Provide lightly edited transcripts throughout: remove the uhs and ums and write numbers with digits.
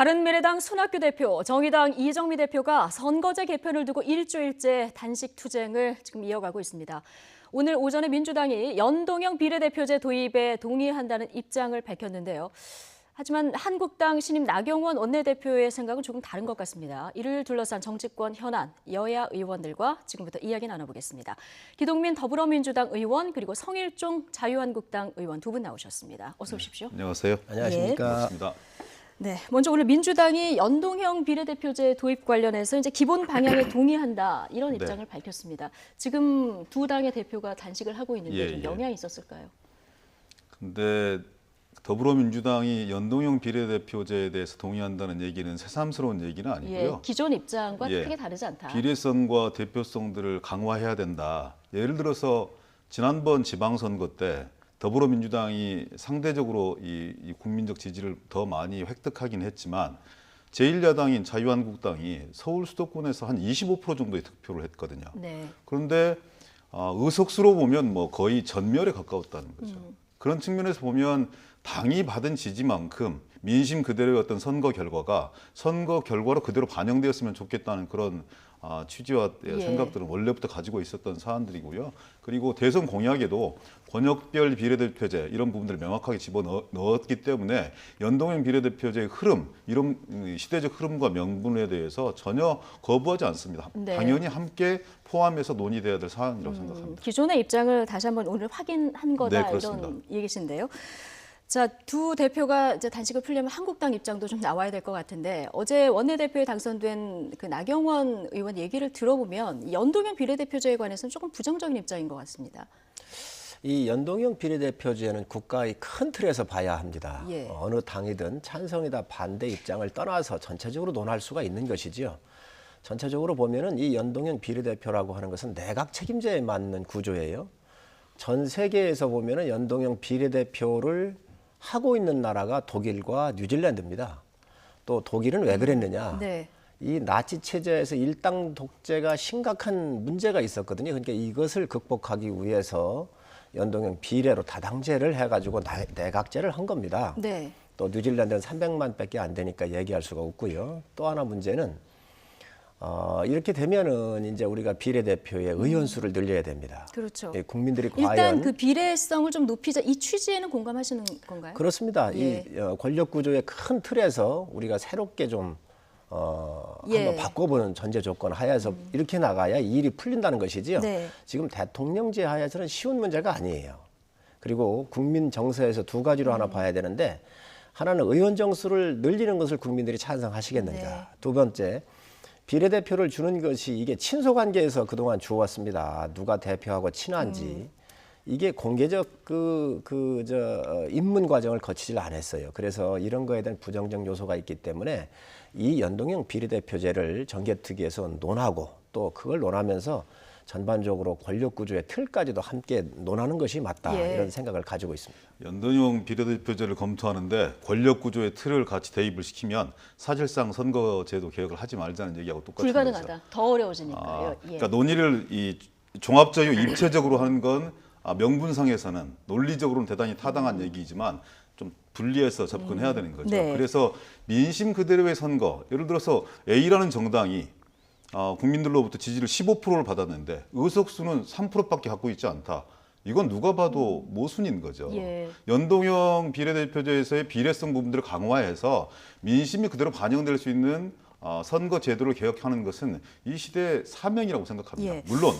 바른미래당 손학규 대표, 정의당 이정미 대표가 선거제 개편을 두고 일주일째 단식 투쟁을 지금 이어가고 있습니다. 오늘 오전에 민주당이 연동형 비례대표제 도입에 동의한다는 입장을 밝혔는데요. 하지만 한국당 신임 나경원 원내대표의 생각은 조금 다른 것 같습니다. 이를 둘러싼 정치권 현안, 여야 의원들과 지금부터 이야기 나눠보겠습니다. 기동민 더불어민주당 의원 그리고 성일종 자유한국당 의원 두 분 나오셨습니다. 어서 오십시오. 안녕하세요. 안녕하십니까. 반갑습니다. 네, 먼저 오늘 민주당이 연동형 비례대표제 도입 관련해서 이제 기본 방향에 동의한다 이런 입장을 밝혔습니다. 지금 두 당의 대표가 단식을 하고 있는데 좀 영향이 있었을까요? 근데 더불어민주당이 연동형 비례대표제에 대해서 동의한다는 얘기는 새삼스러운 얘기는 아니고요. 기존 입장과 크게 다르지 않다. 비례성과 대표성들을 강화해야 된다. 예를 들어서 지난번 지방선거 때 더불어민주당이 상대적으로 이 국민적 지지를 더 많이 획득하긴 했지만 제1야당인 자유한국당이 서울 수도권에서 한 25% 정도의 득표를 했거든요. 네. 그런데 의석수로 보면 뭐 거의 전멸에 가까웠다는 거죠. 그런 측면에서 보면 당이 받은 지지만큼 민심 그대로의 어떤 선거 결과로 그대로 반영되었으면 좋겠다는 그런 취지와 생각들은 원래부터 가지고 있었던 사안들이고요. 그리고 대선 공약에도 권역별 비례대표제 이런 부분들을 명확하게 집어넣었기 때문에 연동형 비례대표제의 흐름, 이런 시대적 흐름과 명분에 대해서 전혀 거부하지 않습니다. 네. 당연히 함께 포함해서 논의돼야 될 사안이라고 생각합니다. 기존의 입장을 다시 한번 오늘 확인한 거다, 네, 그렇습니다. 이런 얘기신데요. 자, 두 대표가 이제 단식을 풀려면 한국당 입장도 좀 나와야 될 것 같은데 어제 원내대표에 당선된 그 나경원 의원 얘기를 들어보면 연동형 비례대표제에 관해서는 조금 부정적인 입장인 것 같습니다. 이 연동형 비례대표제는 국가의 큰 틀에서 봐야 합니다. 예. 어느 당이든 찬성이다 반대 입장을 떠나서 전체적으로 논할 수가 있는 것이지요. 전체적으로 보면은 이 연동형 비례대표라고 하는 것은 내각 책임제에 맞는 구조예요. 전 세계에서 보면은 연동형 비례대표를 하고 있는 나라가 독일과 뉴질랜드입니다. 또 독일은 왜 그랬느냐? 네. 이 나치 체제에서 일당 독재가 심각한 문제가 있었거든요. 그러니까 이것을 극복하기 위해서 연동형 비례로 다당제를 해가지고 내각제를 한 겁니다. 네. 또 뉴질랜드는 300만밖에 안 되니까 얘기할 수가 없고요. 또 하나 문제는 이렇게 되면은 이제 우리가 비례대표의 의원 수를 늘려야 됩니다. 그렇죠. 예, 국민들이 일단 과연 그 비례성을 좀 높이자, 이 취지에는 공감하시는 건가요? 그렇습니다. 예. 이 권력 구조의 큰 틀에서 우리가 새롭게 좀 한번 바꿔보는 전제 조건 하에서 이렇게 나가야 이 일이 풀린다는 것이지요. 네. 지금 대통령제 하에서는 쉬운 문제가 아니에요. 그리고 국민 정서에서 두 가지로 하나 봐야 되는데 하나는 의원 정수를 늘리는 것을 국민들이 찬성하시겠는가. 네. 두 번째, 비례대표를 주는 것이 이게 친소관계에서 그동안 주었습니다. 누가 대표하고 친한지. 이게 공개적 입문 과정을 거치질 않았어요. 그래서 이런 거에 대한 부정적 요소가 있기 때문에 이 연동형 비례대표제를 정개특위에서 논하고 또 그걸 논하면서 전반적으로 권력 구조의 틀까지도 함께 논하는 것이 맞다. 이런 생각을 가지고 있습니다. 연동형 비례대표제를 검토하는데 권력 구조의 틀을 같이 대입을 시키면 사실상 선거제도 개혁을 하지 말자는 얘기하고 똑같은 불가능하다. 거죠. 더 어려워지니까요. 그러니까 논의를 종합적이고 입체적으로 하는 건 명분상에서는 논리적으로는 대단히 타당한 얘기이지만 좀 분리해서 접근해야 되는 거죠. 네. 그래서 민심 그대로의 선거, 예를 들어서 A라는 정당이 국민들로부터 지지를 15%를 받았는데 의석수는 3%밖에 갖고 있지 않다. 이건 누가 봐도 모순인 거죠. 예. 연동형 비례대표제에서의 비례성 부분들을 강화해서 민심이 그대로 반영될 수 있는 선거 제도를 개혁하는 것은 이 시대의 사명이라고 생각합니다. 예. 물론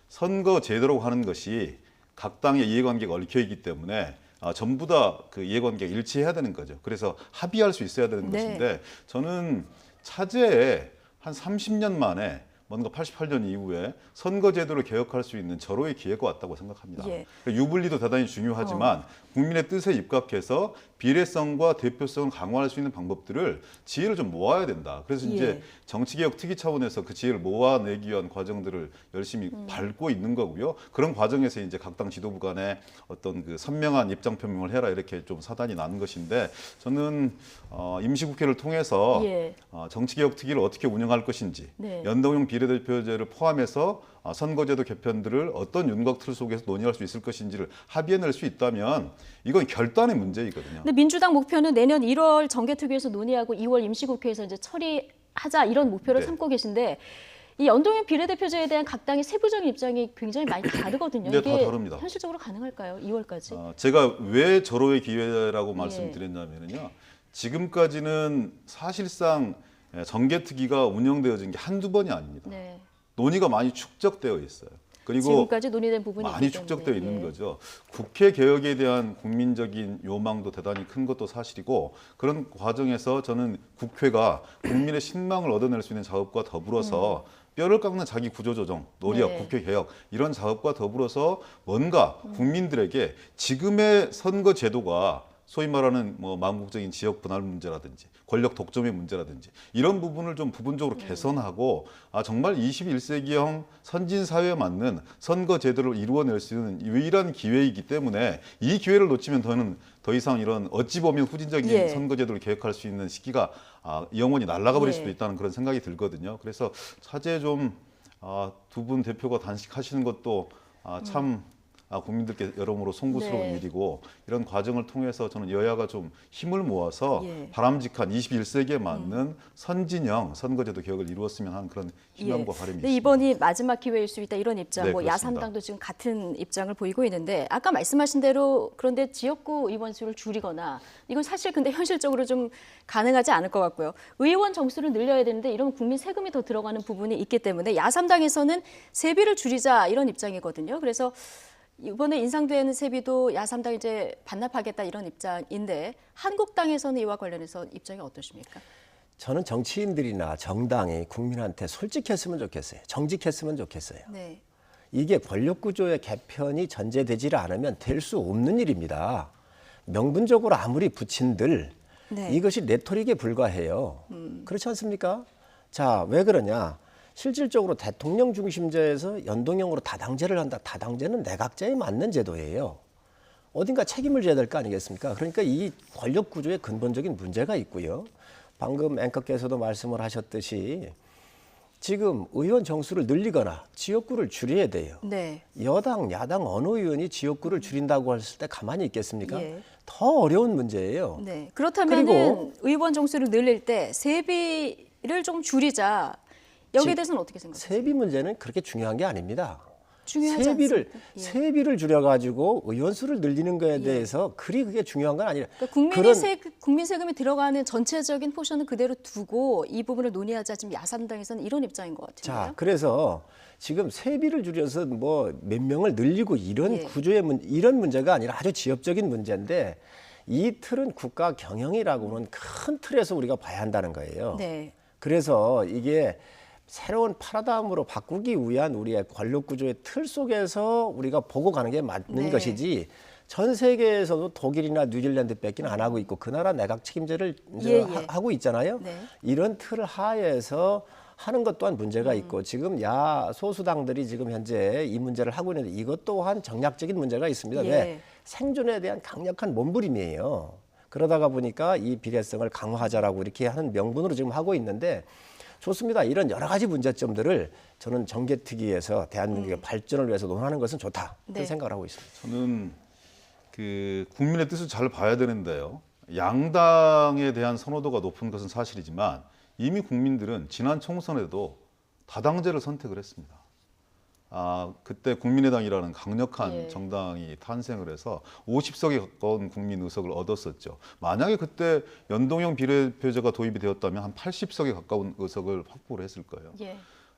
선거 제도라고 하는 것이 각 당의 이해관계가 얽혀 있기 때문에 전부 다 그 이해관계가 일치해야 되는 거죠. 그래서 합의할 수 있어야 되는 것인데 저는 차제에 한 30년 만에 뭔가 88년 이후에 선거제도를 개혁할 수 있는 절호의 기회가 왔다고 생각합니다. 예. 유불리도 대단히 중요하지만 국민의 뜻에 입각해서 비례성과 대표성을 강화할 수 있는 방법들을 지혜를 좀 모아야 된다. 그래서 이제 정치개혁 특위 차원에서 그 지혜를 모아내기 위한 과정들을 열심히 밟고 있는 거고요. 그런 과정에서 이제 각 당 지도부 간에 어떤 그 선명한 입장 표명을 해라 이렇게 좀 사단이 나는 것인데 저는 임시국회를 통해서 정치개혁 특위를 어떻게 운영할 것인지 연동형 비례대표제를 포함해서 선거제도 개편들을 어떤 윤곽 틀 속에서 논의할 수 있을 것인지를 합의해낼 수 있다면 이건 결단의 문제이거든요. 근데 민주당 목표는 내년 1월 정개특위에서 논의하고 2월 임시국회에서 이제 처리하자 이런 목표를 네. 삼고 계신데 이 연동형 비례대표제에 대한 각 당의 세부적인 입장이 굉장히 많이 다르거든요. 네, 이게 다 다릅니다. 현실적으로 가능할까요? 2월까지? 제가 왜 절호의 기회라고 예. 말씀드렸냐면요. 지금까지는 사실상 정개특위가 운영되어진 게 한두 번이 아닙니다. 네. 논의가 많이 축적되어 있어요. 그리고 지금까지 논의된 부분이 많이 있기 축적되어 때문에. 있는 예. 거죠. 국회 개혁에 대한 국민적인 요망도 대단히 큰 것도 사실이고 그런 과정에서 저는 국회가 국민의 신망을 얻어낼 수 있는 작업과 더불어서 뼈를 깎는 자기 구조조정, 노력, 네. 국회 개혁 이런 작업과 더불어서 뭔가 국민들에게 지금의 선거 제도가 소위 말하는 뭐 망국적인 지역 분할 문제라든지 권력 독점의 문제라든지 이런 부분을 좀 부분적으로 개선하고 정말 21세기형 선진 사회에 맞는 선거 제도를 이루어낼 수 있는 유일한 기회이기 때문에 이 기회를 놓치면 더 이상 이런 어찌 보면 후진적인 예. 선거 제도를 계획할 수 있는 시기가 영원히 날아가 버릴 예. 수도 있다는 그런 생각이 들거든요. 그래서 차제 좀 두 분 대표가 단식하시는 것도 참 국민들께 여러모로 송구스러운 네. 일이고 이런 과정을 통해서 저는 여야가 좀 힘을 모아서 예. 바람직한 21세기에 맞는 선진형 선거제도 개혁을 이루었으면 하는 그런 희망과 바람이 근데 있습니다. 이번이 마지막 기회일 수 있다 이런 입장, 네, 뭐 그렇습니다. 야삼당도 지금 같은 입장을 보이고 있는데 아까 말씀하신 대로 그런데 지역구 의원 수를 줄이거나 이건 사실 근데 현실적으로 좀 가능하지 않을 것 같고요. 의원 정수를 늘려야 되는데 이러면 국민 세금이 더 들어가는 부분이 있기 때문에 야삼당에서는 세비를 줄이자 이런 입장이거든요. 그래서 이번에 인상되는 세비도 야삼당 이제 반납하겠다 이런 입장인데 한국당에서는 이와 관련해서 입장이 어떠십니까? 저는 정치인들이나 정당이 국민한테 솔직했으면 좋겠어요. 정직했으면 좋겠어요. 네. 이게 권력구조의 개편이 전제되지 않으면 될 수 없는 일입니다. 명분적으로 아무리 붙인들 네. 이것이 레토릭에 불과해요. 그렇지 않습니까? 자, 왜 그러냐? 실질적으로 대통령 중심제에서 연동형으로 다당제를 한다. 다당제는 내각제에 맞는 제도예요. 어딘가 책임을 져야 될 거 아니겠습니까? 그러니까 이 권력 구조에 근본적인 문제가 있고요. 방금 앵커께서도 말씀을 하셨듯이 지금 의원 정수를 늘리거나 지역구를 줄여야 돼요. 네. 여당, 야당 어느 의원이 지역구를 줄인다고 했을 때 가만히 있겠습니까? 예. 더 어려운 문제예요. 네. 그렇다면 그리고 의원 정수를 늘릴 때 세비를 좀 줄이자. 여기에 대해서는 어떻게 생각하세요? 세비 문제는 그렇게 중요한 게 아닙니다. 중요하지 세비를 않습니까? 예. 세비를 줄여가지고 의원 수를 늘리는 거에 대해서 그게 중요한 건 아니라 그러니까 그런 국민 세금이 들어가는 전체적인 포션은 그대로 두고 이 부분을 논의하자. 지금 야삼당에서는 이런 입장인 것 같은데요. 자, 그래서 지금 세비를 줄여서 뭐 몇 명을 늘리고 이런 예. 구조의 이런 문제가 아니라 아주 지엽적인 문제인데 이 틀은 국가 경영이라고 하는 큰 틀에서 우리가 봐야 한다는 거예요. 네. 그래서 이게 새로운 파라다임으로 바꾸기 위한 우리의 권력 구조의 틀 속에서 우리가 보고 가는 게 맞는 네. 것이지 전 세계에서도 독일이나 뉴질랜드밖에는 안 하고 있고 그 나라 내각 책임제를 이제 예, 예. 하고 있잖아요. 네. 이런 틀 하에서 하는 것 또한 문제가 있고 지금 소수당들이 지금 현재 이 문제를 하고 있는데 이것 또한 정략적인 문제가 있습니다. 예. 왜? 생존에 대한 강력한 몸부림이에요. 그러다가 보니까 이 비례성을 강화하자라고 이렇게 하는 명분으로 지금 하고 있는데 좋습니다. 이런 여러 가지 문제점들을 저는 정개특위에서 대한민국의 발전을 위해서 논하는 것은 좋다. 네. 그런 생각을 하고 있습니다. 저는 국민의 뜻을 잘 봐야 되는데요. 양당에 대한 선호도가 높은 것은 사실이지만 이미 국민들은 지난 총선에도 다당제를 선택을 했습니다. 그때 국민의당이라는 강력한 예. 정당이 탄생을 해서 50석에 가까운 국민 의석을 얻었었죠. 만약에 그때 연동형 비례대표제가 도입이 되었다면 한 80석에 가까운 의석을 확보를 했을 거예요. 예.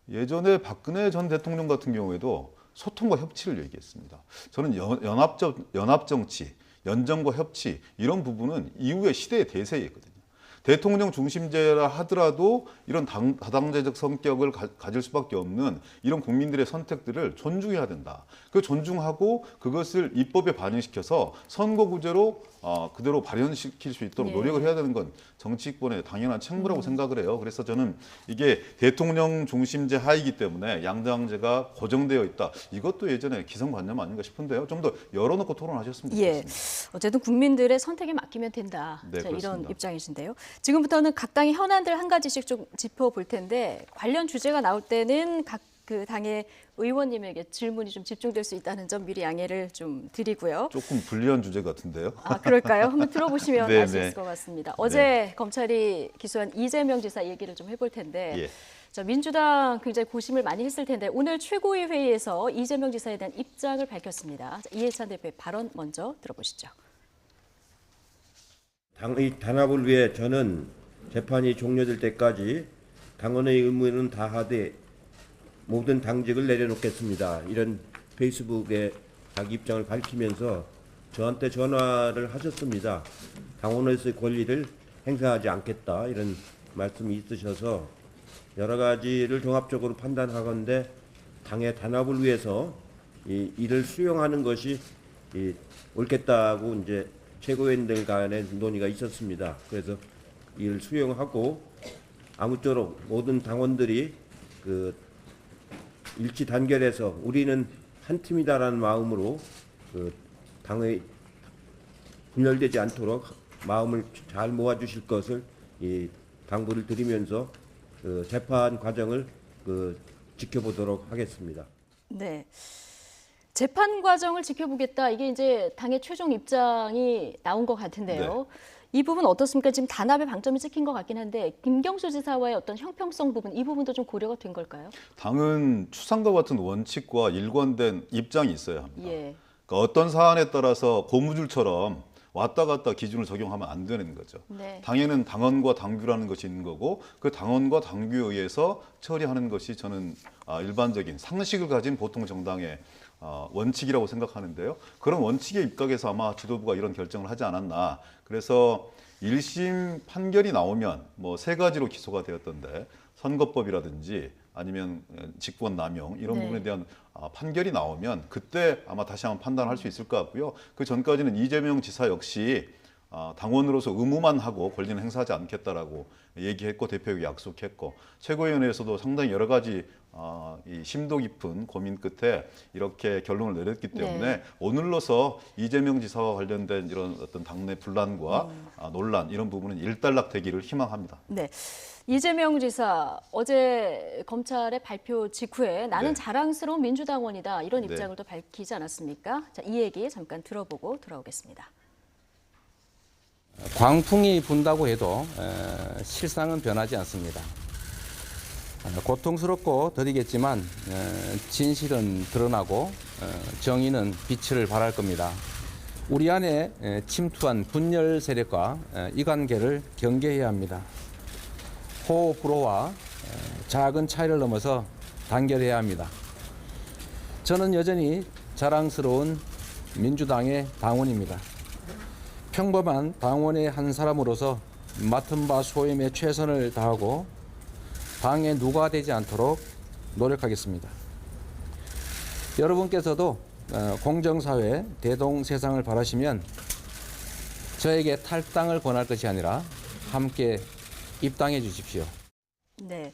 예전에 박근혜 전 대통령 같은 경우에도 소통과 협치를 얘기했습니다. 저는 연합 정치, 연정과 협치 이런 부분은 이후의 시대의 대세였거든요. 대통령 중심제라 하더라도 이런 다당제적 성격을 가질 수밖에 없는 이런 국민들의 선택들을 존중해야 된다. 그 존중하고 그것을 입법에 반영시켜서 선거구제로 그대로 발현시킬 수 있도록 예. 노력을 해야 되는 건 정치권의 당연한 책무라고 생각을 해요. 그래서 저는 이게 대통령 중심제 하이기 때문에 양당제가 고정되어 있다. 이것도 예전에 기성관념 아닌가 싶은데요. 좀 더 열어놓고 토론하셨으면 예. 좋겠습니다. 어쨌든 국민들의 선택에 맡기면 된다. 네, 자, 이런 그렇습니다. 입장이신데요. 지금부터는 각 당의 현안들 한 가지씩 좀 짚어볼 텐데 관련 주제가 나올 때는 각 그 당의 의원님에게 질문이 좀 집중될 수 있다는 점 미리 양해를 좀 드리고요. 조금 불리한 주제 같은데요. 아, 그럴까요? 한번 들어보시면 네, 알 수 네. 있을 것 같습니다. 어제 검찰이 기소한 이재명 지사 얘기를 좀 해볼 텐데 예. 자, 민주당 굉장히 고심을 많이 했을 텐데 오늘 최고위 회의에서 이재명 지사에 대한 입장을 밝혔습니다. 자, 이해찬 대표의 발언 먼저 들어보시죠. 당의 단합을 위해 저는 재판이 종료될 때까지 당원의 의무는 다하되 모든 당직을 내려놓겠습니다. 이런 페이스북에 자기 입장을 밝히면서 저한테 전화를 하셨습니다. 당원으로서의 권리를 행사하지 않겠다 이런 말씀이 있으셔서 여러 가지를 종합적으로 판단하건대 당의 단합을 위해서 이 일을 수용하는 것이 옳겠다고 이제 최고위원들 간의 논의가 있었습니다. 그래서 이를 수용하고 아무쪼록 모든 당원들이 그 일치 단결해서 우리는 한 팀이다라는 마음으로 그 당의 분열되지 않도록 마음을 잘 모아주실 것을 당부를 드리면서 그 재판 과정을 지켜보도록 하겠습니다. 네. 재판 과정을 지켜보겠다. 이게 이제 당의 최종 입장이 나온 것 같은데요. 이 부분 어떻습니까? 지금 단합에 방점이 찍힌 것 같긴 한데 김경수 지사와의 어떤 형평성 부분, 이 부분도 좀 고려가 된 걸까요? 당은 추상과 같은 원칙과 일관된 입장이 있어야 합니다. 예. 그러니까 어떤 사안에 따라서 고무줄처럼 왔다 갔다 기준을 적용하면 안 되는 거죠. 네. 당에는 당원과 당규라는 것이 있는 거고 그 당원과 당규에 의해서 처리하는 것이 저는 일반적인 상식을 가진 보통 정당의 원칙이라고 생각하는데요. 그런 원칙에 입각해서 아마 지도부가 이런 결정을 하지 않았나. 그래서 1심 판결이 나오면 뭐 세 가지로 기소가 되었던데 선거법이라든지 아니면 직권 남용 이런 네. 부분에 대한 판결이 나오면 그때 아마 다시 한번 판단할 수 있을 것 같고요. 그 전까지는 이재명 지사 역시 당원으로서 의무만 하고 권리는 행사하지 않겠다라고 얘기했고 대표에게 약속했고 최고위원회에서도 상당히 여러 가지 이 심도 깊은 고민 끝에 이렇게 결론을 내렸기 때문에 네. 오늘로서 이재명 지사와 관련된 이런 어떤 당내 분란과 논란 이런 부분은 일단락되기를 희망합니다. 네. 이재명 지사 어제 검찰의 발표 직후에 나는 네. 자랑스러운 민주당원이다 이런 네. 입장을 또 밝히지 않았습니까? 자, 이 얘기 잠깐 들어보고 돌아오겠습니다. 광풍이 분다고 해도 실상은 변하지 않습니다. 고통스럽고 더디겠지만 진실은 드러나고 정의는 빛을 발할 겁니다. 우리 안에 침투한 분열 세력과 이 관계를 경계해야 합니다. 호불호와 작은 차이를 넘어서 단결해야 합니다. 저는 여전히 자랑스러운 민주당의 당원입니다. 평범한 당원의 한 사람으로서 맡은 바 소임에 최선을 다하고 당의 누가 되지 않도록 노력하겠습니다. 여러분께서도 공정사회 대동세상을 바라시면 저에게 탈당을 권할 것이 아니라 함께 입당해 주십시오. 네.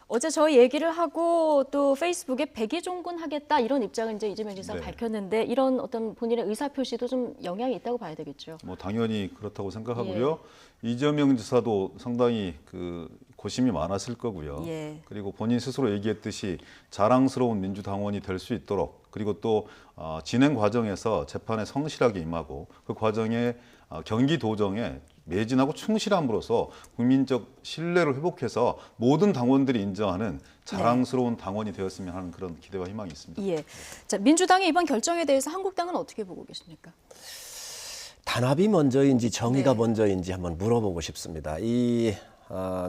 어제 저희 얘기를 하고 또 페이스북에 백의종군 하겠다 이런 입장을 이제 이재명 지사가 네. 밝혔는데 이런 어떤 본인의 의사 표시도 좀 영향이 있다고 봐야 되겠죠. 뭐 당연히 그렇다고 생각하고요. 이재명 지사도 상당히 그 고심이 많았을 거고요. 예. 그리고 본인 스스로 얘기했듯이 자랑스러운 민주당원이 될 수 있도록 그리고 또 진행 과정에서 재판에 성실하게 임하고 그 과정에 경기 도정에 매진하고 충실함으로써 국민적 신뢰를 회복해서 모든 당원들이 인정하는 자랑스러운 당원이 되었으면 하는 그런 기대와 희망이 있습니다. 예. 자, 민주당의 이번 결정에 대해서 한국당은 어떻게 보고 계십니까? 단합이 먼저인지 정의가 네. 먼저인지 한번 물어보고 싶습니다.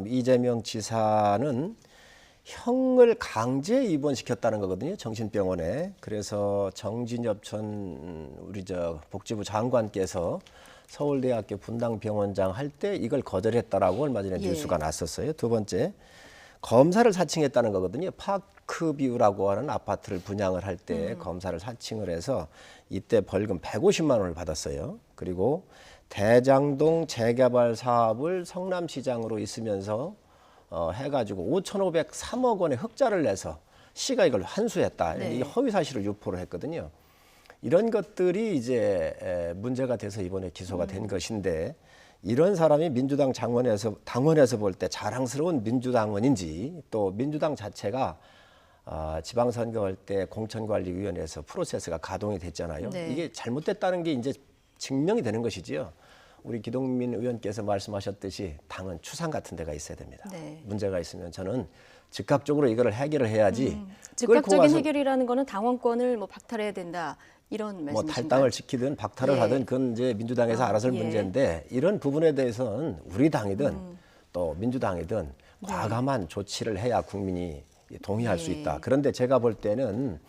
이재명 지사는 형을 강제 입원시켰다는 거거든요. 정신병원에. 그래서 정진엽 전 우리 복지부 장관께서 서울대학교 분당병원장 할 때 이걸 거절했다라고 얼마 전에 예. 뉴스가 났었어요. 두 번째, 검사를 사칭했다는 거거든요. 파크뷰라고 하는 아파트를 분양을 할 때 검사를 사칭을 해서 이때 벌금 150만 원을 받았어요. 그리고 대장동 재개발 사업을 성남시장으로 있으면서 해가지고 5,503억 원의 흑자를 내서 시가 이걸 환수했다. 네. 이 허위 사실을 유포를 했거든요. 이런 것들이 이제 문제가 돼서 이번에 기소가 된 것인데 이런 사람이 민주당 당원에서 볼 때 자랑스러운 민주당원인지 또 민주당 자체가 지방선거할 때 공천관리위원회에서 프로세스가 가동이 됐잖아요. 네. 이게 잘못됐다는 게 이제 증명이 되는 것이지요. 우리 기동민 의원께서 말씀하셨듯이 당은 추상 같은 데가 있어야 됩니다. 네. 문제가 있으면 저는 즉각적으로 이거를 해결을 해야지. 끌고 즉각적인 가서 해결이라는 거는 당원권을 뭐 박탈해야 된다 이런 뭐 말씀이신가요? 탈당을 시키든 박탈을 예. 하든 그건 이제 민주당에서 알아서 할 예. 문제인데 이런 부분에 대해서는 우리 당이든 또 민주당이든 과감한 조치를 해야 국민이 동의할 수 예. 있다. 그런데 제가 볼 때는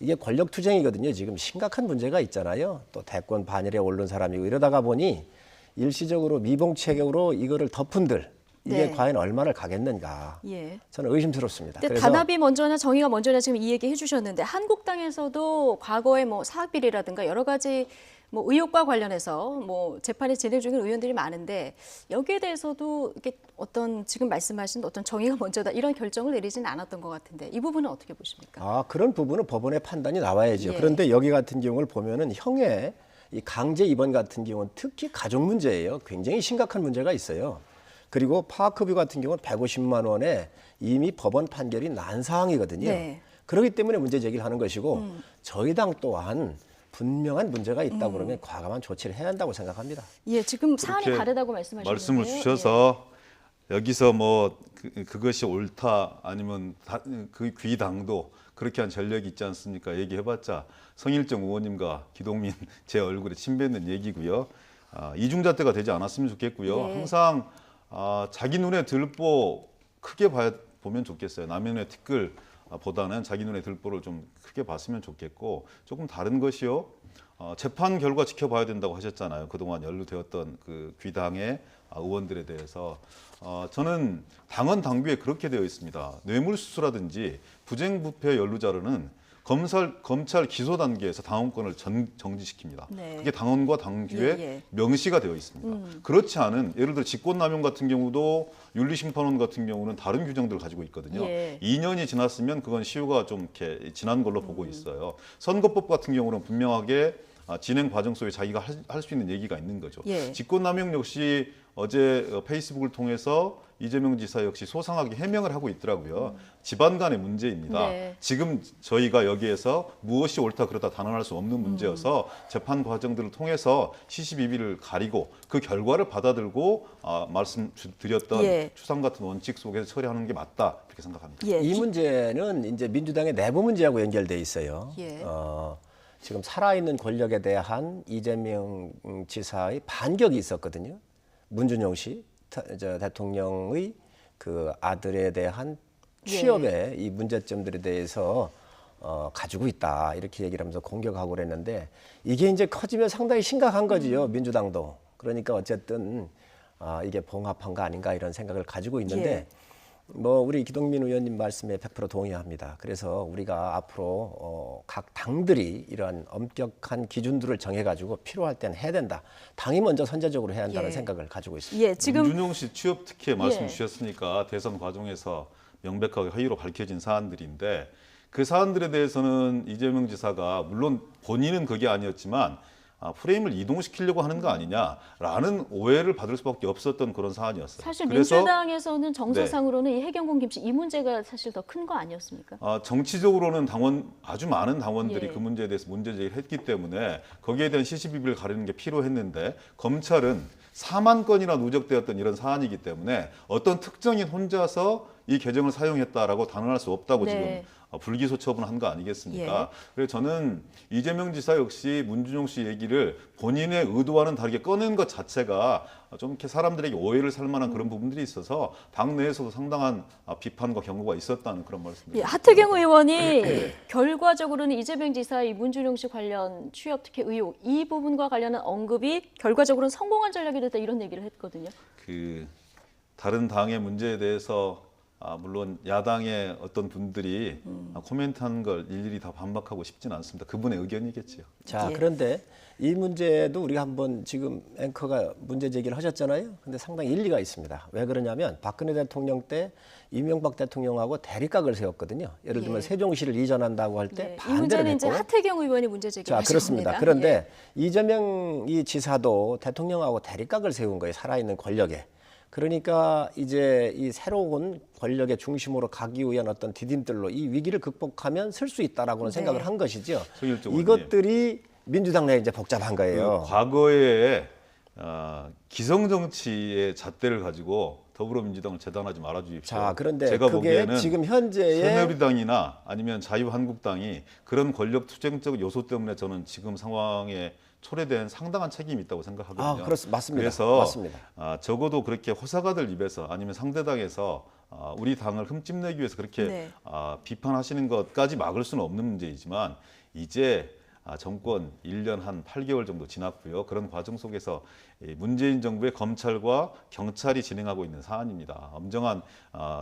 이게 권력 투쟁이거든요. 지금 심각한 문제가 있잖아요. 또 대권 반열에 오른 사람이고 이러다가 보니 일시적으로 미봉책으로 이거를 덮은들 이게 네. 과연 얼마를 가겠는가. 예. 저는 의심스럽습니다. 근데 단합이 먼저냐 정의가 먼저냐 지금 이 얘기 해주셨는데 한국당에서도 과거에 뭐 사학비리라든가 여러 가지 뭐 의혹과 관련해서 뭐 재판이 진행 중인 의원들이 많은데 여기에 대해서도 이게 어떤 지금 말씀하신 어떤 정의가 먼저다 이런 결정을 내리지는 않았던 것 같은데 이 부분은 어떻게 보십니까? 그런 부분은 법원의 판단이 나와야죠. 예. 그런데 여기 같은 경우를 보면은 형의 이 강제 입원 같은 경우는 특히 가족 문제예요. 굉장히 심각한 문제가 있어요. 그리고 파크뷰 같은 경우는 150만 원에 이미 법원 판결이 난 사항이거든요. 네. 그렇기 때문에 문제 제기를 하는 것이고 저희 당 또한 분명한 문제가 있다고 그러면 과감한 조치를 해야 한다고 생각합니다. 예, 지금 사안이 그렇게 다르다고 말씀하셨는데요. 말씀을 주셔서 여기서 뭐 그것이 옳다 아니면 그 귀당도 그렇게 한 전력이 있지 않습니까? 얘기해봤자 성일정 의원님과 기동민 제 얼굴에 침 뱉는 얘기고요. 이중잣대가 되지 않았으면 좋겠고요. 예. 항상 자기 눈에 들보 크게 보면 좋겠어요. 남의 눈에 티끌 보다는 자기 눈에 들보를 좀 크게 봤으면 좋겠고 조금 다른 것이요. 재판 결과 지켜봐야 된다고 하셨잖아요. 그동안 연루되었던 그 귀당의 의원들에 대해서 저는 당헌 당규에 그렇게 되어 있습니다. 뇌물수수라든지 부정부패 연루자료는 검찰 기소 단계에서 당원권을 정지시킵니다. 네. 그게 당헌과 당규에 예. 명시가 되어 있습니다. 그렇지 않은 예를 들어 직권남용 같은 경우도 윤리심판원 같은 경우는 다른 규정들을 가지고 있거든요. 예. 2년이 지났으면 그건 시효가 좀 이렇게 지난 걸로 보고 있어요. 선거법 같은 경우는 분명하게 진행 과정 속에 자기가 할 수 있는 얘기가 있는 거죠. 예. 직권남용 역시 어제 페이스북을 통해서 이재명 지사 역시 소상하게 해명을 하고 있더라고요. 집안 간의 문제입니다. 네. 지금 저희가 여기에서 무엇이 옳다 그러다 단언할 수 없는 문제여서 재판 과정들을 통해서 시시비비를 가리고 그 결과를 받아들고 말씀드렸던 예. 추상 같은 원칙 속에서 처리하는 게 맞다 이렇게 생각합니다. 예. 이 문제는 이제 민주당의 내부 문제하고 연결돼 있어요. 예. 지금 살아있는 권력에 대한 이재명 지사의 반격이 있었거든요. 문준용 씨 대통령의 그 아들에 대한 취업의 이 문제점들에 대해서 가지고 있다 이렇게 얘기를 하면서 공격하고 그랬는데 이게 이제 커지면 상당히 심각한 거지요. 민주당도. 그러니까 어쨌든 이게 봉합한 거 아닌가 이런 생각을 가지고 있는데 예. 뭐 우리 기동민 의원님 말씀에 100% 동의합니다. 그래서 우리가 앞으로 각 당들이 이러한 엄격한 기준들을 정해가지고 필요할 때는 해야 된다. 당이 먼저 선제적으로 해야 한다는 예. 생각을 가지고 있습니다. 예, 지금 문준용 씨 취업 특혜 말씀 예. 주셨으니까 대선 과정에서 명백하게 허위로 밝혀진 사안들인데 그 사안들에 대해서는 이재명 지사가 물론 본인은 그게 아니었지만 프레임을 이동시키려고 하는 거 아니냐라는 오해를 받을 수밖에 없었던 그런 사안이었어요. 사실 그래서 민주당에서는 정서상으로는 이 해경공 김씨 이 문제가 사실 더 큰 거 아니었습니까? 정치적으로는 아주 많은 당원들이 예. 그 문제에 대해서 문제 제기를 했기 때문에 거기에 대한 시시비비를 가리는 게 필요했는데 검찰은 4만 건이나 누적되었던 이런 사안이기 때문에 어떤 특정인 혼자서 이 계정을 사용했다라고 단언할 수 없다고 네. 지금 불기소 처분한 거 아니겠습니까? 예. 그래서 저는 이재명 지사 역시 문준용 씨 얘기를 본인의 의도와는 다르게 꺼낸 것 자체가 좀 이렇게 사람들에게 오해를 살 만한 그런 부분들이 있어서 당 내에서도 상당한 비판과 경고가 있었다는 그런 말씀입니다. 예, 하태경 의원이 결과적으로는 이재명 지사의 문준용 씨 관련 취업 특혜 의혹 이 부분과 관련한 언급이 결과적으로는 성공한 전략이 됐다 이런 얘기를 했거든요. 그 다른 당의 문제에 대해서 물론 야당의 어떤 분들이 코멘트하는 걸 일일이 다 반박하고 싶지는 않습니다. 그분의 의견이겠지요. 자, 예. 그런데 이 문제도 우리가 한번 지금 앵커가 문제 제기를 하셨잖아요. 근데 상당히 일리가 있습니다. 왜 그러냐면 박근혜 대통령 때 이명박 대통령하고 대립각을 세웠거든요. 예를 들면 예. 세종시를 이전한다고 할 때 네, 이 반대를 문제는 이제 했고. 하태경 의원이 문제 제기를 자, 하셨습니다. 그렇습니다. 그런데 이재명 이 지사도 대통령하고 대립각을 세운 거예요. 살아있는 권력에. 그러니까 이제 이 새로운 권력의 중심으로 가기 위한 어떤 디딤돌로 이 위기를 극복하면 쓸 수 있다라고는 네. 생각을 한 것이죠. 송일종 의원님. 이것들이 민주당 내에 이제 복잡한 거예요. 그 과거에 기성 정치의 잣대를 가지고 더불어민주당을 재단하지 말아 주십시오. 자, 그런데 제가 그게 보기에는 지금 현재의 새누리당이나 아니면 자유한국당이 그런 권력 투쟁적 요소 때문에 저는 지금 상황에 초래된 상당한 책임이 있다고 생각하거든요. 맞습니다. 그래서 맞습니다. 적어도 그렇게 호사가들 입에서 아니면 상대당에서 우리 당을 흠집내기 위해서 그렇게 네. 비판하시는 것까지 막을 수는 없는 문제이지만 이제 정권 1년 한 8개월 정도 지났고요. 그런 과정 속에서 문재인 정부의 검찰과 경찰이 진행하고 있는 사안입니다. 엄정한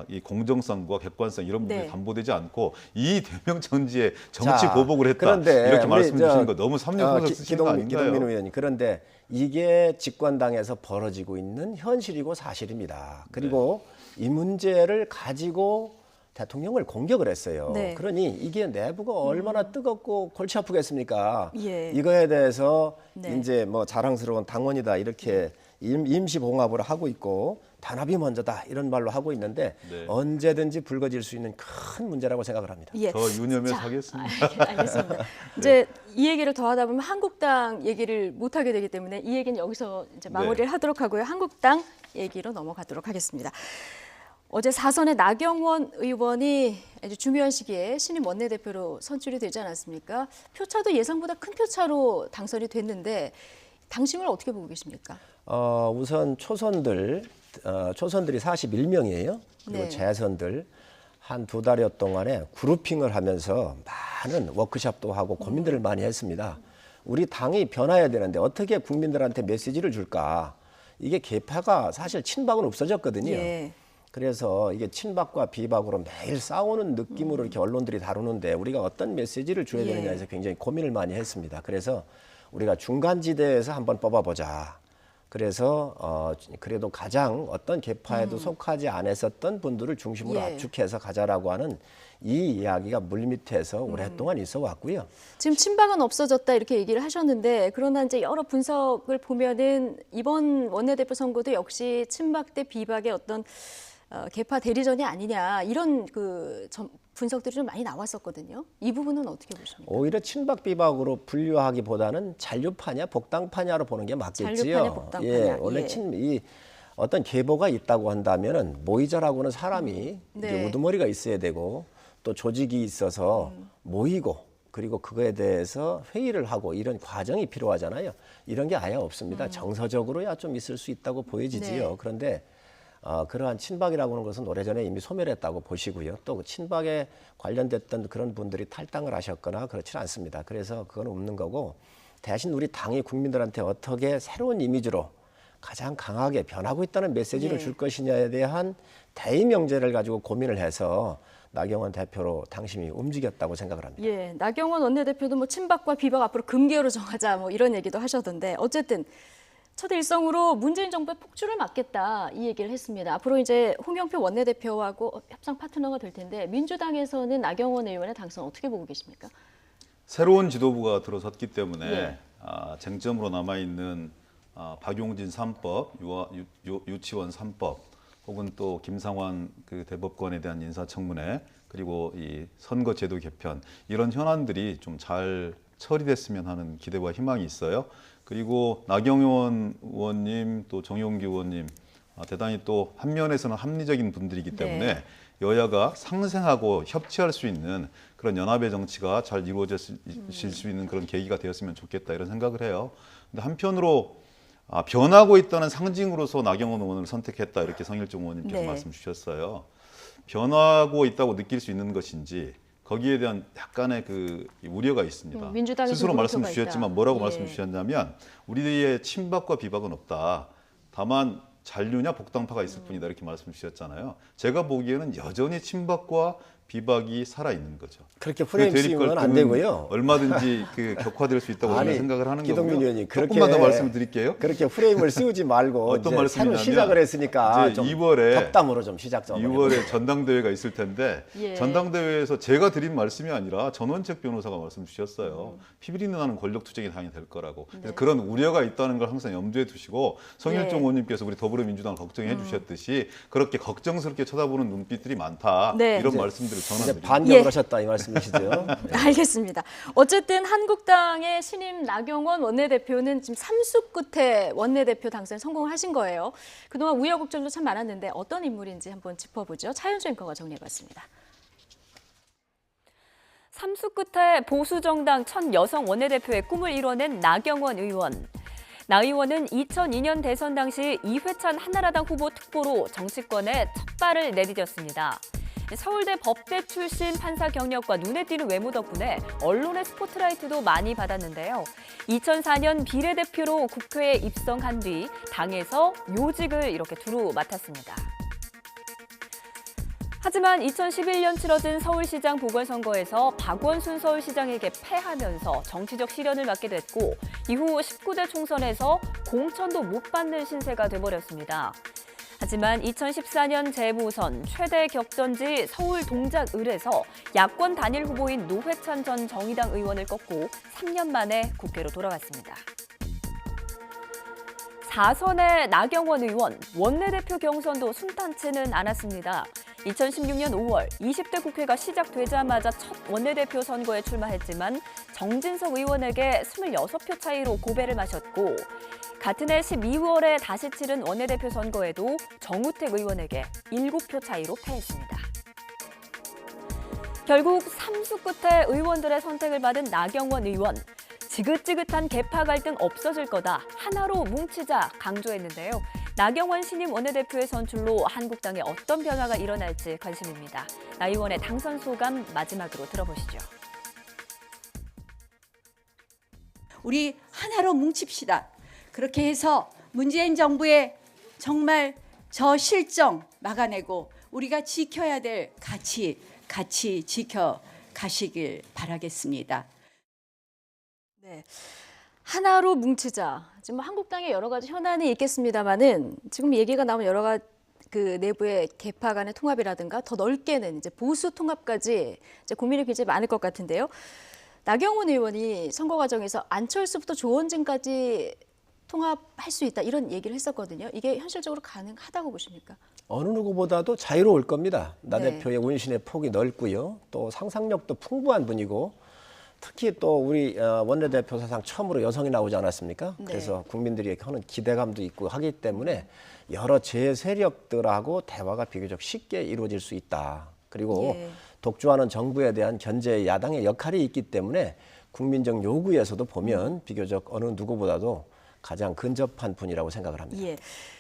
이 공정성과 객관성 이런 부분이 네. 담보되지 않고 이 대명천지에 정치 자, 보복을 했다 그런데 이렇게 우리 말씀 주시는 거 너무 삼려성을 쓰시는 거 기동민 아닌가요? 의원님, 그런데 이게 집권당에서 벌어지고 있는 현실이고 사실입니다. 그리고 이 문제를 가지고 대통령을 공격을 했어요. 네. 그러니 이게 내부가 얼마나 뜨겁고 골치 아프겠습니까? 예. 이거에 대해서 네. 이제 뭐 자랑스러운 당원이다 이렇게 임시 봉합을 하고 있고 단합이 먼저다 이런 말로 하고 있는데 네. 언제든지 불거질 수 있는 큰 문제라고 생각을 합니다. 예. 더 유념해서 자, 하겠습니다. 알겠습니다. 이제 이 얘기를 더 하다 보면 한국당 얘기를 못 하게 되기 때문에 이 얘기는 여기서 이제 마무리를 네. 하도록 하고요. 한국당 얘기로 넘어가도록 하겠습니다. 어제 사선의 나경원 의원이 아주 중요한 시기에 신임 원내대표로 선출이 되지 않았습니까? 표차도 예상보다 큰 표차로 당선이 됐는데 당심을 어떻게 보고 계십니까? 우선 초선들이 41명이에요. 그리고 네. 재선들 한 2달여 동안에 그룹핑을 하면서 많은 워크숍도 하고 고민들을 많이 했습니다. 우리 당이 변화해야 되는데 어떻게 국민들한테 메시지를 줄까? 이게 계파가 사실 친박은 없어졌거든요. 예. 그래서 이게 친박과 비박으로 매일 싸우는 느낌으로 이렇게 언론들이 다루는데 우리가 어떤 메시지를 줘야 예. 되느냐에서 굉장히 고민을 많이 했습니다. 그래서 우리가 중간지대에서 한번 뽑아보자. 그래서 그래도 가장 어떤 계파에도 속하지 않았었던 분들을 중심으로 예. 압축해서 가자라고 하는 이 이야기가 물밑에서 오랫동안 있어 왔고요. 지금 친박은 없어졌다 이렇게 얘기를 하셨는데 그러나 이제 여러 분석을 보면은 이번 원내대표 선거도 역시 친박 대 비박의 어떤 계파 대리전이 아니냐 이런 분석들이 좀 많이 나왔었거든요. 이 부분은 어떻게 보십니까? 오히려 친박 비박으로 분류하기보다는 잔류파냐 복당파냐로 보는 게 맞겠지요. 잔류파냐, 복당파냐. 예, 원래 예. 이 어떤 계보가 있다고 한다면은 모이자라고는 사람이 네. 이제 우두머리가 있어야 되고 또 조직이 있어서 모이고 그리고 그거에 대해서 회의를 하고 이런 과정이 필요하잖아요. 이런 게 아예 없습니다. 정서적으로야 좀 있을 수 있다고 보여지지요. 네. 그런데 그러한 친박이라고 하는 것은 오래전에 이미 소멸했다고 보시고요. 또 그 친박에 관련됐던 그런 분들이 탈당을 하셨거나 그렇지는 않습니다. 그래서 그건 없는 거고 대신 우리 당이 국민들한테 어떻게 새로운 이미지로 가장 강하게 변하고 있다는 메시지를 예. 줄 것이냐에 대한 대의 명제를 가지고 고민을 해서 나경원 대표로 당심이 움직였다고 생각을 합니다. 예, 나경원 원내대표도 뭐 친박과 비박 앞으로 금기어로 정하자 뭐 이런 얘기도 하셨던데 어쨌든 첫 일성으로 문재인 정부의 폭주를 막겠다 이 얘기를 했습니다. 앞으로 이제 홍영표 원내대표하고 협상 파트너가 될 텐데 민주당에서는 나경원 의원의 당선 어떻게 보고 계십니까? 새로운 지도부가 들어섰기 때문에 예. 쟁점으로 남아있는 박용진 3법, 유치원 3법, 혹은 또 김상환 그 대법관에 대한 인사청문회, 그리고 이 선거제도 개편 이런 현안들이 좀 잘 처리됐으면 하는 기대와 희망이 있어요. 그리고 나경원 의원님 또 정용기 의원님 대단히 또 한 면에서는 합리적인 분들이기 때문에 네. 여야가 상생하고 협치할 수 있는 그런 연합의 정치가 잘 이루어질 수 있는 그런 계기가 되었으면 좋겠다 이런 생각을 해요. 근데 한편으로 변하고 있다는 상징으로서 나경원 의원을 선택했다 이렇게 성일종 의원님께서 네. 말씀 주셨어요. 변하고 있다고 느낄 수 있는 것인지 거기에 대한 약간의 그 우려가 있습니다. 민주당이 스스로 좀 말씀 물음표가 주셨지만 있다. 뭐라고 예. 말씀 주셨냐면 우리의 친박과 비박은 없다. 다만 잔류냐 복당파가 있을 뿐이다 이렇게 말씀 주셨잖아요. 제가 보기에는 여전히 친박과 비박이 살아 있는 거죠. 그렇게 그 프레임 대립 씌우면 안 갈등은 되고요. 얼마든지 그 격화될 수 있다고 저는 생각을 하는 기동민 거고요. 의원님, 조금만 더 말씀드릴게요. 그렇게 프레임을 씌우지 말고 어떤 이제 말씀이냐면 새로 시작을 했으니까 이제 좀 2월에 덕담으로 좀 시작 좀 2월에 전당대회가 있을 텐데 예. 전당대회에서 제가 드린 말씀이 아니라 전원책 변호사가 말씀 주셨어요. 피비린내 나는 권력 투쟁이 당연히 될 거라고. 그래서 그런 우려가 있다는 걸 항상 염두에 두시고 성일종 예. 의원님께서 우리 더불어민주당을 걱정해 주셨듯이 그렇게 걱정스럽게 쳐다보는 눈빛들이 많다. 네. 이런 이제- 말씀들을 이제 전해드립니다. 반격을 예. 하셨다 이 말씀이시죠? 네. 알겠습니다. 어쨌든 한국당의 신임 나경원 원내대표는 지금 3수 끝에 원내대표 당선에 성공하신 거예요. 그동안 우여곡절도 참 많았는데 어떤 인물인지 한번 짚어보죠. 차윤수 앵커가 정리해봤습니다. 3수 끝에 보수정당 첫 여성 원내대표의 꿈을 이뤄낸 나경원 의원. 나 의원은 2002년 대선 당시 이회찬 한나라당 후보 특보로 정치권에 첫 발을 내디뎠습니다. 서울대 법대 출신 판사 경력과 눈에 띄는 외모 덕분에 언론의 스포트라이트도 많이 받았는데요. 2004년 비례대표로 국회에 입성한 뒤 당에서 요직을 이렇게 두루 맡았습니다. 하지만 2011년 치러진 서울시장 보궐선거에서 박원순 서울시장에게 패하면서 정치적 시련을 맞게 됐고 이후 19대 총선에서 공천도 못 받는 신세가 돼버렸습니다. 하지만 2014년 재보선 최대 격전지 서울 동작을에서 야권 단일 후보인 노회찬 전 정의당 의원을 꺾고 3년 만에 국회로 돌아왔습니다. 4선의 나경원 의원, 원내대표 경선도 순탄치는 않았습니다. 2016년 5월 20대 국회가 시작되자마자 첫 원내대표 선거에 출마했지만 정진석 의원에게 26표 차이로 고배를 마셨고 같은 해 12월에 다시 치른 원내대표 선거에도 정우택 의원에게 7표 차이로 패했습니다. 결국 3수 끝에 의원들의 선택을 받은 나경원 의원. 지긋지긋한 계파 갈등 없어질 거다. 하나로 뭉치자 강조했는데요. 나경원 신임 원내대표의 선출로 한국당에 어떤 변화가 일어날지 관심입니다. 나 의원의 당선 소감 마지막으로 들어보시죠. 우리 하나로 뭉칩시다. 그렇게 해서 문재인 정부의 정말 저 실정 막아내고 우리가 지켜야 될 가치 지켜가시길 바라겠습니다. 네. 하나로 뭉치자. 지금 한국당에 여러 가지 현안이 있겠습니다만은 지금 얘기가 나온 여러 가지 그 내부의 계파 간의 통합이라든가 더 넓게는 이제 보수 통합까지 이제 고민이 굉장히 많을 것 같은데요. 나경원 의원이 선거 과정에서 안철수부터 조원진까지 통합할 수 있다 이런 얘기를 했었거든요. 이게 현실적으로 가능하다고 보십니까? 어느 누구보다도 자유로울 겁니다. 나 네. 대표의 운신의 폭이 넓고요. 또 상상력도 풍부한 분이고 특히 또 우리 원내대표 사상 처음으로 여성이 나오지 않았습니까? 네. 그래서 국민들이 하는 기대감도 있고 하기 때문에 여러 제세력들하고 대화가 비교적 쉽게 이루어질 수 있다. 그리고 예. 독주하는 정부에 대한 견제 야당의 역할이 있기 때문에 국민적 요구에서도 보면 비교적 어느 누구보다도 가장 근접한 분이라고 생각을 합니다. 예.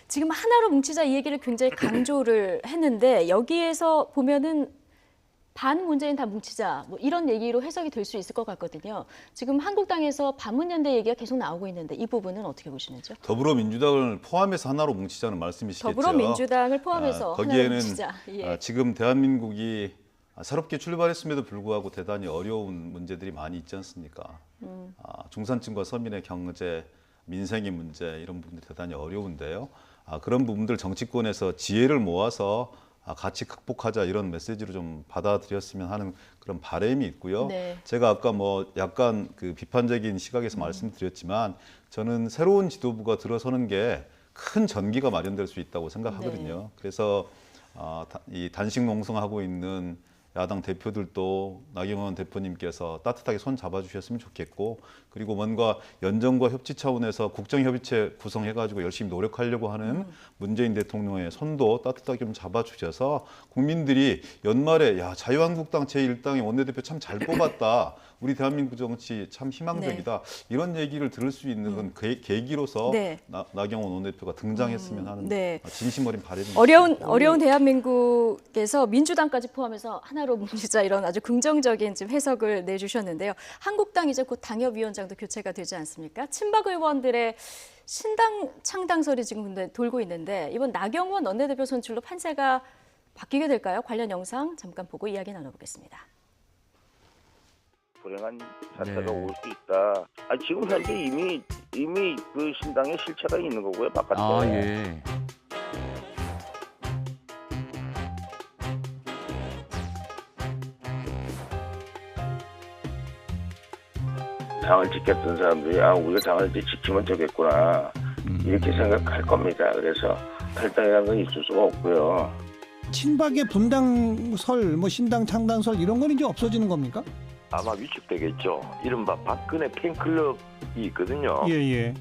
지금 하나로 뭉치자 이 얘기를 굉장히 강조를 했는데 여기에서 보면은 반 문재인 다 뭉치자 뭐 이런 얘기로 해석이 될 수 있을 것 같거든요. 지금 한국당에서 반문연대 얘기가 계속 나오고 있는데 이 부분은 어떻게 보시는지요? 더불어민주당을 포함해서 하나로 뭉치자는 말씀이시겠죠. 더불어민주당을 포함해서 하나로 거기에는 뭉치자. 예. 지금 대한민국이 새롭게 출발했음에도 불구하고 대단히 어려운 문제들이 많이 있지 않습니까? 중산층과 서민의 경제, 민생의 문제 이런 부분들이 대단히 어려운데요. 그런 부분들 정치권에서 지혜를 모아서 같이 극복하자 이런 메시지로 좀 받아들였으면 하는 그런 바람이 있고요. 네. 제가 아까 뭐 약간 그 비판적인 시각에서 말씀드렸지만 저는 새로운 지도부가 들어서는 게 큰 전기가 마련될 수 있다고 생각하거든요. 네. 그래서 이 단식 농성하고 있는 야당 대표들도 나경원 대표님께서 따뜻하게 손 잡아주셨으면 좋겠고 그리고 뭔가 연정과 협치 차원에서 국정협의체 구성해가지고 열심히 노력하려고 하는 문재인 대통령의 손도 따뜻하게 좀 잡아주셔서 국민들이 연말에 야 자유한국당 제1당의 원내대표 참 잘 뽑았다. 우리 대한민국 정치 참 희망적이다. 이런 얘기를 들을 수 있는 건 계기로서 네. 나경원 원내대표가 등장했으면 하는 네. 진심 어린 바람입니다. 어려운 대한민국에서 민주당까지 포함해서 하나로 뭉치자 이런 아주 긍정적인 지금 해석을 내주셨는데요. 한국당 이제 곧 당협위원장도 교체가 되지 않습니까? 친박 의원들의 신당 창당설이 지금 근데 돌고 있는데 이번 나경원 원내대표 선출로 판세가 바뀌게 될까요? 관련 영상 잠깐 보고 이야기 나눠보겠습니다. 불행한 사태가 올 수 있다. 지금 현재 이미 그 신당에 실체가 있는 거고요, 바깥에. 아, 예. 당을 지켰던 사람들이 우리가 당을 이제 지키면 되겠구나 이렇게 생각할 겁니다. 그래서 탈당이라는 건 있을 수가 없고요. 친박의 분당설, 뭐 신당 창당설 이런 건 이제 없어지는 겁니까? 아마 위축되겠죠. 이른바 박근혜 팬클럽이 있거든요. 예.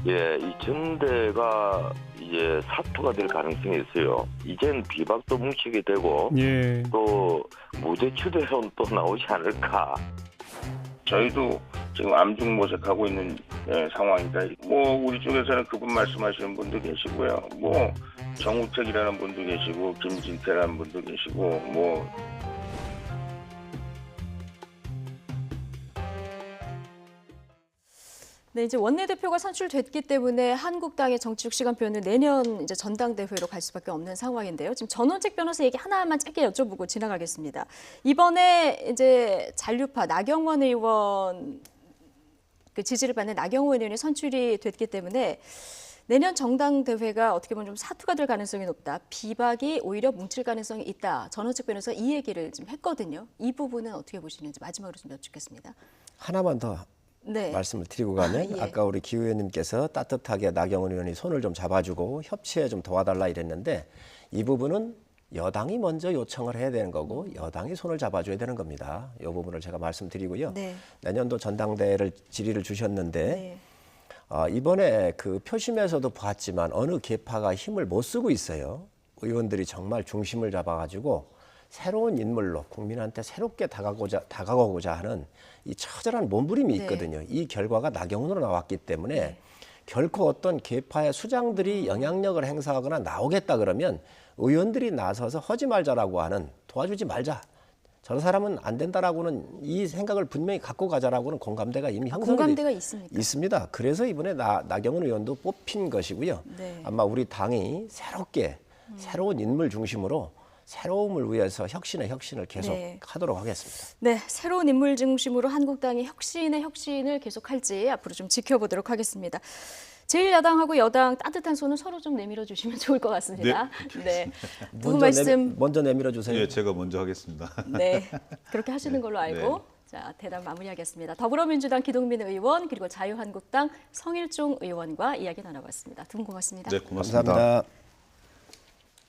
예, 이 전대가 이제 사투가 될 가능성이 있어요. 이젠 비박도 뭉치게 되고 예. 또 무죄 추대론 또 나오지 않을까. 저희도 지금 암중모색하고 있는 상황이다. 우리 쪽에서는 그분 말씀하시는 분도 계시고요. 정우택이라는 분도 계시고 김진태라는 분도 계시고 네, 이제 원내대표가 선출됐기 때문에 한국당의 정치적 시간표는 내년 이제 전당대회로 갈 수밖에 없는 상황인데요. 지금 전원책 변호사 얘기 하나만 짧게 여쭤보고 지나가겠습니다. 이번에 이제 잔류파 나경원 의원 그 지지를 받는 나경원 의원이 선출이 됐기 때문에 내년 정당대회가 어떻게 보면 좀 사투가 될 가능성이 높다. 비박이 오히려 뭉칠 가능성이 있다. 전원책 변호사 이 얘기를 좀 했거든요. 이 부분은 어떻게 보시는지 마지막으로 좀 여쭙겠습니다. 하나만 더 네. 말씀을 드리고 가면 예. 아까 우리 기 의원님께서 따뜻하게 나경원 의원이 손을 좀 잡아주고 협치에 좀 도와달라 이랬는데 이 부분은 여당이 먼저 요청을 해야 되는 거고 여당이 손을 잡아줘야 되는 겁니다. 이 부분을 제가 말씀드리고요. 네. 내년도 전당대회를 질의를 주셨는데 네. 이번에 그 표심에서도 봤지만 어느 계파가 힘을 못 쓰고 있어요. 의원들이 정말 중심을 잡아가지고 새로운 인물로 국민한테 새롭게 다가가고자 하는 이 처절한 몸부림이 있거든요. 이 결과가 나경원으로 나왔기 때문에 결코 어떤 계파의 수장들이 영향력을 행사하거나 나오겠다 그러면 의원들이 나서서 하지 말자라고 하는 도와주지 말자. 저 사람은 안 된다라고는 이 생각을 분명히 갖고 가자라고는 공감대가 이미 형성이 공감대가 있습니까? 있습니다. 그래서 이번에 나경원 의원도 뽑힌 것이고요. 네. 아마 우리 당이 새롭게 새로운 인물 중심으로 새로움을 위해서 혁신을 계속 네. 하도록 하겠습니다. 네, 새로운 인물 중심으로 한국당이 혁신을 계속할지 앞으로 좀 지켜보도록 하겠습니다. 제1야당하고 여당 따뜻한 손을 서로 좀 내밀어 주시면 좋을 것 같습니다. 네. 두 분 말씀 먼저 내밀어 주세요. 예, 제가 먼저 하겠습니다. 네, 그렇게 하시는 걸로 알고 자, 대담 마무리하겠습니다. 더불어민주당 기동민 의원 그리고 자유한국당 성일종 의원과 이야기 나눠봤습니다. 두 분 고맙습니다. 네, 고맙습니다. 감사합니다.